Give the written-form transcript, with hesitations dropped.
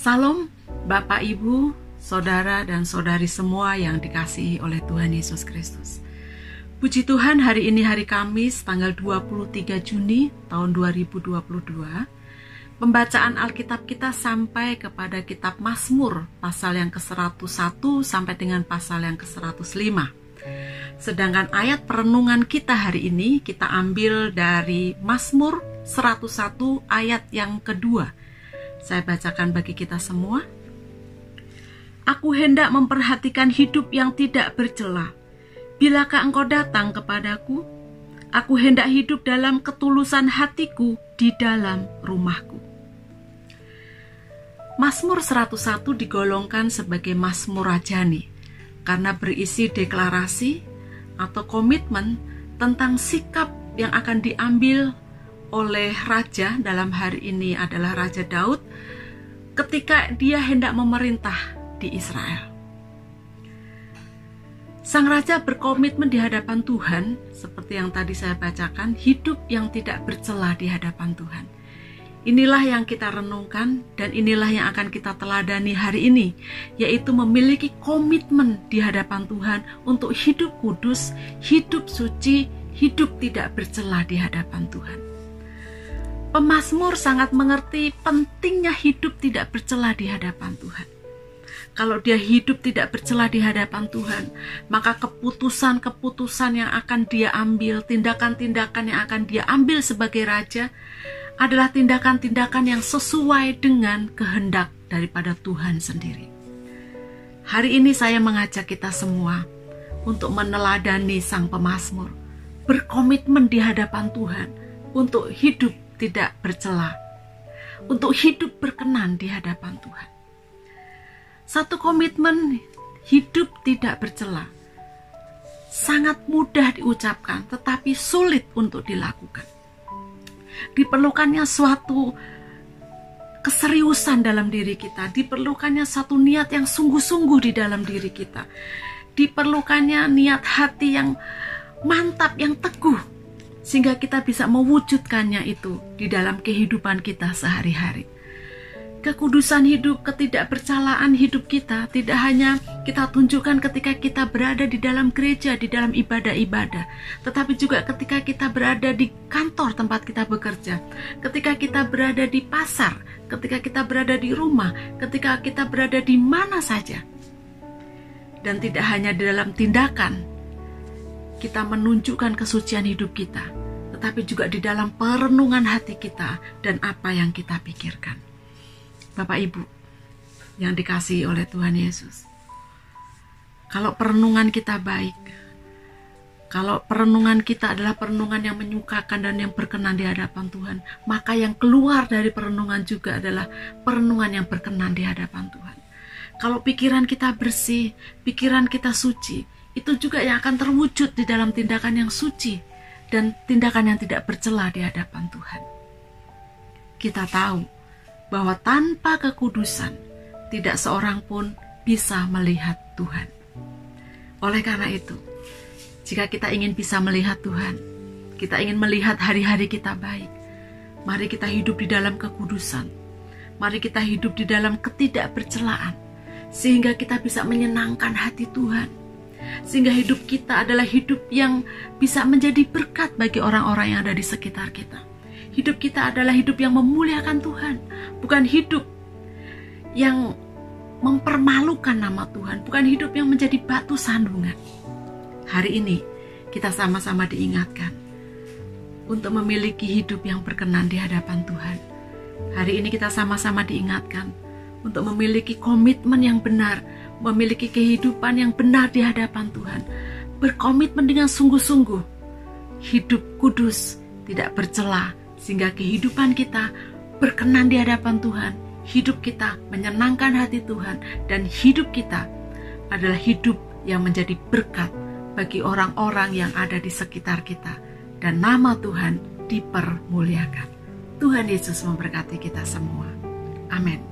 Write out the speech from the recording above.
Salam Bapak, Ibu, Saudara dan Saudari semua yang dikasihi oleh Tuhan Yesus Kristus. Puji Tuhan, hari ini hari Kamis tanggal 23 Juni tahun 2022. Pembacaan Alkitab kita sampai kepada kitab Mazmur pasal yang ke-101 sampai dengan pasal yang ke-105. Sedangkan ayat perenungan kita hari ini kita ambil dari Mazmur 101 ayat yang kedua. Saya bacakan bagi kita semua. Aku hendak memperhatikan hidup yang tidak bercela. Bilakah engkau datang kepadaku? Aku hendak hidup dalam ketulusan hatiku di dalam rumahku. Mazmur 101 digolongkan sebagai Mazmur Rajani karena berisi deklarasi atau komitmen tentang sikap yang akan diambil oleh raja, dalam hari ini adalah Raja Daud, ketika dia hendak memerintah di Israel. Sang raja berkomitmen di hadapan Tuhan, seperti yang tadi saya bacakan, hidup yang tidak bercela di hadapan Tuhan. Inilah yang kita renungkan dan inilah yang akan kita teladani hari ini, yaitu memiliki komitmen di hadapan Tuhan untuk hidup kudus, hidup suci, hidup tidak bercela di hadapan Tuhan. Pemazmur sangat mengerti pentingnya hidup tidak bercela di hadapan Tuhan. Kalau dia hidup tidak bercela di hadapan Tuhan, maka keputusan-keputusan yang akan dia ambil, tindakan-tindakan yang akan dia ambil sebagai raja adalah tindakan-tindakan yang sesuai dengan kehendak daripada Tuhan sendiri. Hari ini saya mengajak kita semua untuk meneladani sang pemazmur, berkomitmen di hadapan Tuhan untuk hidup tidak bercela, untuk hidup berkenan di hadapan Tuhan. Satu komitmen hidup tidak bercela sangat mudah diucapkan, tetapi sulit untuk dilakukan. Diperlukannya suatu keseriusan dalam diri kita, diperlukannya satu niat yang sungguh-sungguh di dalam diri kita, diperlukannya niat hati yang mantap, yang teguh, sehingga kita bisa mewujudkannya itu di dalam kehidupan kita sehari-hari. Kekudusan hidup, ketidakbercelaan hidup kita tidak hanya kita tunjukkan ketika kita berada di dalam gereja, di dalam ibadah-ibadah, tetapi juga ketika kita berada di kantor tempat kita bekerja, ketika kita berada di pasar, ketika kita berada di rumah, ketika kita berada di mana saja. Dan tidak hanya di dalam tindakan kita menunjukkan kesucian hidup kita, tetapi juga di dalam perenungan hati kita dan apa yang kita pikirkan. Bapak Ibu yang dikasihi oleh Tuhan Yesus, kalau perenungan kita baik, kalau perenungan kita adalah perenungan yang menyukakan dan yang berkenan di hadapan Tuhan, maka yang keluar dari perenungan juga adalah perenungan yang berkenan di hadapan Tuhan. Kalau pikiran kita bersih, pikiran kita suci, itu juga yang akan terwujud di dalam tindakan yang suci dan tindakan yang tidak bercela di hadapan Tuhan. Kita tahu bahwa tanpa kekudusan tidak seorang pun bisa melihat Tuhan. Oleh karena itu, jika kita ingin bisa melihat Tuhan, kita ingin melihat hari-hari kita baik, mari kita hidup di dalam kekudusan. Mari kita hidup di dalam ketidakbercelaan, sehingga kita bisa menyenangkan hati Tuhan. Sehingga hidup kita adalah hidup yang bisa menjadi berkat bagi orang-orang yang ada di sekitar kita. Hidup kita adalah hidup yang memuliakan Tuhan, bukan hidup yang mempermalukan nama Tuhan, bukan hidup yang menjadi batu sandungan. Hari ini kita sama-sama diingatkan untuk memiliki hidup yang berkenan di hadapan Tuhan. Hari ini kita sama-sama diingatkan untuk memiliki komitmen yang benar, memiliki kehidupan yang benar di hadapan Tuhan, berkomitmen dengan sungguh-sungguh, hidup kudus, tidak bercela, sehingga kehidupan kita berkenan di hadapan Tuhan, hidup kita menyenangkan hati Tuhan, dan hidup kita adalah hidup yang menjadi berkat bagi orang-orang yang ada di sekitar kita, dan nama Tuhan dipermuliakan. Tuhan Yesus memberkati kita semua. Amin.